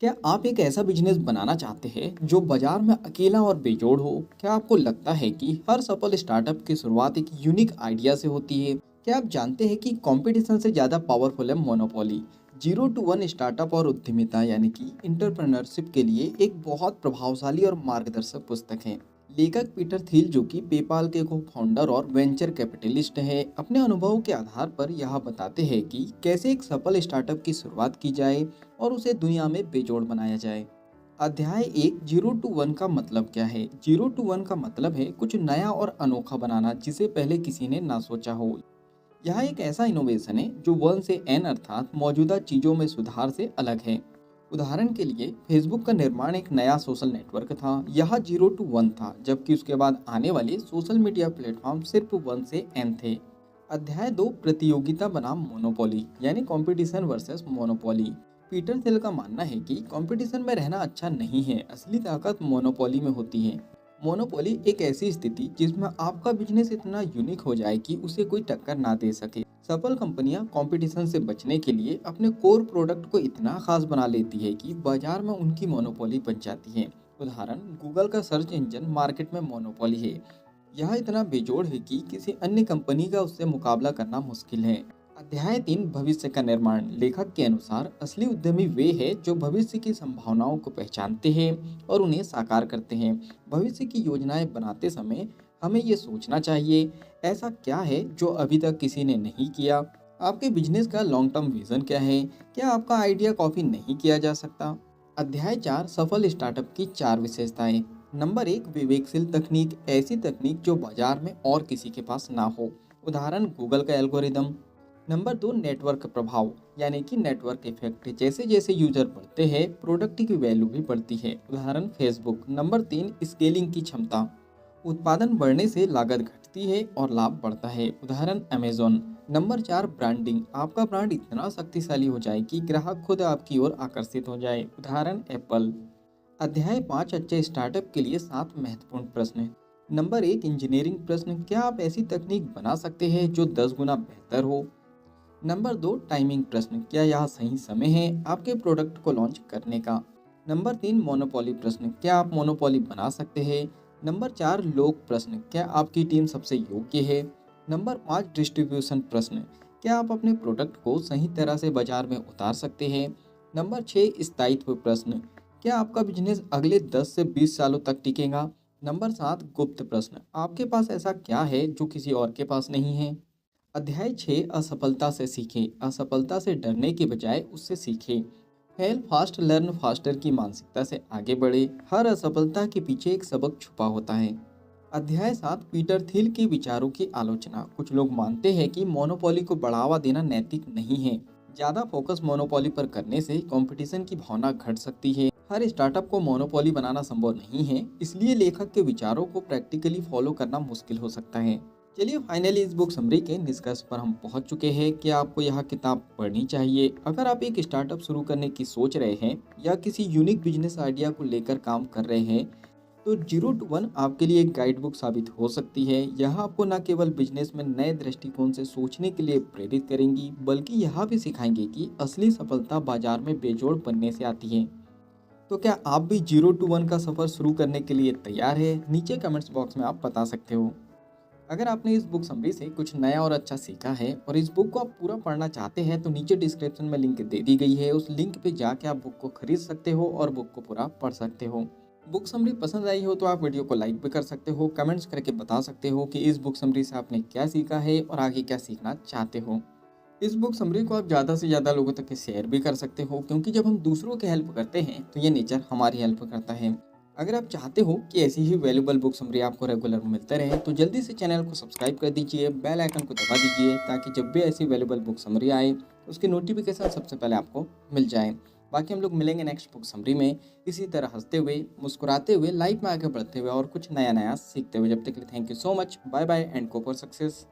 क्या आप एक ऐसा बिजनेस बनाना चाहते हैं जो बाजार में अकेला और बेजोड़ हो? क्या आपको लगता है कि हर सफल स्टार्टअप की शुरुआत एक यूनिक आइडिया से होती है? क्या आप जानते हैं कि कंपटीशन से ज़्यादा पावरफुल है monopoly? Zero to one startup और उद्यमिता यानी कि इंटरप्रेन्योरशिप के लिए एक बहुत प्रभावशाली और मार्गदर्शक पुस्तक है। लेखक पीटर थिल जो कि पेपाल के को फाउंडर और वेंचर कैपिटलिस्ट हैं, अपने अनुभव के आधार पर यह बताते हैं कि कैसे एक सफल स्टार्टअप की शुरुआत की जाए और उसे दुनिया में बेजोड़ बनाया जाए। अध्याय एक, जीरो टू वन का मतलब क्या है? जीरो टू वन का मतलब है कुछ नया और अनोखा बनाना जिसे पहले किसी ने ना सोचा हो। यह एक ऐसा इनोवेशन है जो वन से एन अर्थात मौजूदा चीजों में सुधार से अलग है। उदाहरण के लिए फेसबुक का निर्माण एक नया सोशल नेटवर्क था, यह जीरो टू वन था, जबकि उसके बाद आने वाले सोशल मीडिया प्लेटफॉर्म सिर्फ वन से एन थे। अध्याय दो, प्रतियोगिता बनाम मोनोपोली यानी competition versus monopoly. Peter Thiel का मानना है कि कंपटीशन में रहना अच्छा नहीं है, असली ताकत मोनोपोली में होती है। मोनोपोली एक ऐसी स्थिति जिसमें आपका बिजनेस इतना यूनिक हो जाए कि उसे कोई टक्कर ना दे सके। सफल कंपनियां कंपटीशन से बचने के लिए अपने कोर प्रोडक्ट को इतना खास बना लेती है कि बाजार में उनकी मोनोपोली बन जाती है। उदाहरण, गूगल का सर्च इंजन मार्केट में मोनोपोली है। यह इतना बेजोड़ है कि किसी अन्य कंपनी का उससे मुकाबला करना मुश्किल है। अध्याय तीन, भविष्य का निर्माण। लेखक के अनुसार असली उद्यमी वे हैं जो भविष्य की संभावनाओं को पहचानते हैं और उन्हें साकार करते हैं। भविष्य की योजनाएं बनाते समय हमें ये सोचना चाहिए, ऐसा क्या है जो अभी तक किसी ने नहीं किया? आपके बिजनेस का लॉन्ग टर्म विजन क्या है? क्या आपका आइडिया कॉपी नहीं किया जा सकता? अध्याय चार, सफल स्टार्टअप की चार विशेषताएं। नंबर एक, विवेकशील तकनीक। ऐसी तकनीक जो बाजार में और किसी के पास ना हो। उदाहरण, गूगल का एल्गोरिदम। नंबर दो, नेटवर्क प्रभाव यानी कि नेटवर्क इफेक्ट। जैसे जैसे यूजर बढ़ते हैं प्रोडक्ट की वैल्यू भी बढ़ती है। उदाहरण, फेसबुक। नंबर तीन, स्केलिंग की क्षमता। उत्पादन बढ़ने से लागत घटती है और लाभ बढ़ता है। उदाहरण, अमेजोन। नंबर चार, ब्रांडिंग। आपका ब्रांड इतना शक्तिशाली हो जाए कि ग्राहक खुद आपकी ओर आकर्षित हो जाए। उदाहरण, एप्पल। अध्याय पाँच, अच्छे स्टार्टअप के लिए सात महत्वपूर्ण प्रश्न। नंबर एक, इंजीनियरिंग प्रश्न। क्या आप ऐसी तकनीक बना सकते हैं जो 10 गुना बेहतर हो? नंबर दो, टाइमिंग प्रश्न। क्या यह सही समय है आपके प्रोडक्ट को लॉन्च करने का? नंबर तीन, मोनोपोली प्रश्न। क्या आप मोनोपोली बना सकते हैं? नंबर चार, लोक प्रश्न। क्या आपकी टीम सबसे योग्य है? नंबर पाँच, डिस्ट्रीब्यूशन प्रश्न। क्या आप अपने प्रोडक्ट को सही तरह से बाजार में उतार सकते हैं? नंबर छः, स्थायित्व प्रश्न। क्या आपका बिजनेस अगले 10 से 20 सालों तक टिकेगा? नंबर सात, गुप्त प्रश्न। आपके पास ऐसा क्या है जो किसी और के पास नहीं है? अध्याय 6, असफलता से सीखें। असफलता से डरने के बजाय उससे सीखें। फेल फास्ट लर्न फास्टर की मानसिकता से आगे बढ़े। हर असफलता के पीछे एक सबक छुपा होता है। अध्याय 7, पीटर थिल के विचारों की आलोचना। कुछ लोग मानते हैं कि मोनोपोली को बढ़ावा देना नैतिक नहीं है। ज़्यादा फोकस मोनोपोली पर करने से कंपटीशन की भावना घट सकती है। हर स्टार्टअप को मोनोपोली बनाना संभव नहीं है, इसलिए लेखक के विचारों को प्रैक्टिकली फॉलो करना मुश्किल हो सकता है। चलिए, फाइनली इस बुक समरी के निष्कर्ष पर हम पहुंच चुके हैं कि आपको यह किताब पढ़नी चाहिए। अगर आप एक स्टार्टअप शुरू करने की सोच रहे हैं या किसी यूनिक बिजनेस आइडिया को लेकर काम कर रहे हैं, तो जीरो टू वन आपके लिए एक गाइड बुक साबित हो सकती है। यह आपको न केवल बिजनेस में नए दृष्टिकोण से सोचने के लिए प्रेरित करेंगी, बल्कि यह भी सिखाएंगे कि असली सफलता बाजार में बेजोड़ बनने से आती है। तो क्या आप भी जीरो टू वन का सफर शुरू करने के लिए तैयार है? नीचे कमेंट्स बॉक्स में आप बता सकते हो। अगर आपने इस बुक समरी से कुछ नया और अच्छा सीखा है और इस बुक को आप पूरा पढ़ना चाहते हैं, तो नीचे डिस्क्रिप्शन में लिंक दे दी गई है। उस लिंक पे जाके आप बुक को खरीद सकते हो और बुक को पूरा पढ़ सकते हो। बुक समरी पसंद आई हो तो आप वीडियो को लाइक भी कर सकते हो, कमेंट्स करके बता सकते हो कि इस बुक समरी से आपने क्या सीखा है और आगे क्या सीखना चाहते हो। इस बुक समरी को आप ज़्यादा से ज़्यादा लोगों तक शेयर भी कर सकते हो, क्योंकि जब हम दूसरों की हेल्प करते हैं तो ये नेचर हमारी हेल्प करता है। अगर आप चाहते हो कि ऐसी ही वैल्यूबल बुक समरी आपको रेगुलर मिलते रहे, तो जल्दी से चैनल को सब्सक्राइब कर दीजिए, बेल आइकन को दबा दीजिए, ताकि जब भी ऐसी वैल्यूबल बुक समरी आए उसकी नोटिफिकेशन सबसे पहले आपको मिल जाए। बाकी हम लोग मिलेंगे नेक्स्ट बुक समरी में, इसी तरह हंसते हुए, मुस्कुराते हुए, लाइफ में आगे बढ़ते हुए और कुछ नया नया सीखते हुए। जब तक के लिए thank you so much, bye bye and go for success.